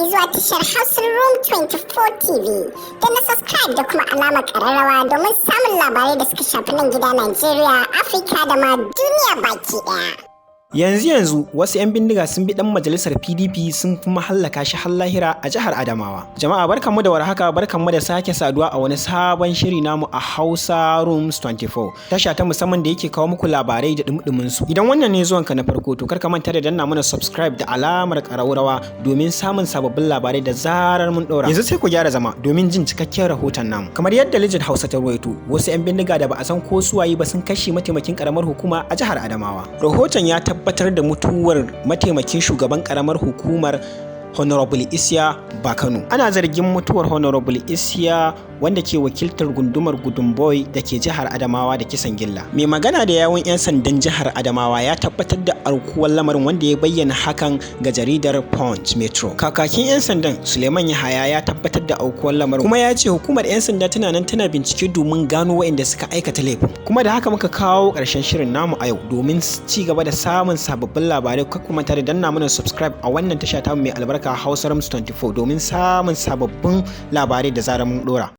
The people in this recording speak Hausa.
izuwa tashar Hausa Room 24 TV. Da na subscribe da kuma alamar ƙararrawa domin samun labarai da suka shafi nan gida Najeriya, Afirka da ma duniya baki ɗaya. Yanzu wasu 'yan bindiga sun bi dan majalisar PDP sun kuma hallaka shi har lahira a jihar Adamawa. Jama'a barkanmu da warhaka, barkanmu da sake saduwa a wani sabon shiri namu a Hausa Rooms 24. Tasha ta musamman da yake kawo muku labarai da dumudumin su. Idan wannan ne zuwanka na farko to karka manta da danna mana subscribe da alamar ƙararrawa domin samun sababbin labarai da zarar mun ɗora. Yanzu sai ku gyara zama domin jin cikakken rahoton namu. Kamar yadda Legit Hausa ta ruwaito, wasu 'yan bindiga da ba a san ko suwaye ba sun kashe mataimakin karamar hukuma a jihar Adamawa. Rahoton ya tabbatar da mutuwar mataimakin shugaban karamar hukumar Honorable Isiya Bakano. Ana zargin mutuwar Honorable Isiya wanda ke wakiltar gundumar Gudumboy da ke jihar Adamawa da kisan gilla. Mai magana da yawun 'yan sandan jihar Adamawa ya tabbatar da aukuwar lamarin wanda ya bayyana hakan ga jaridar Punch Metro. Kakakin 'yan sandan Suleiman Yahaya ya tabbatar da aukuwar lamarin kuma ya ce hukumar 'yan sanda tana nan tana bincike domin gano waɗanda suka aikata laifin. Kuma da haka muka kawo ƙarshen shirin namu a yau domin ci gaba da samun sababbin labarai ku kuma tare danna mana subscribe a wannan tasha ta mai albarka Hausa Rooms 24 domin samun sababbin labarai da zarar mun dora.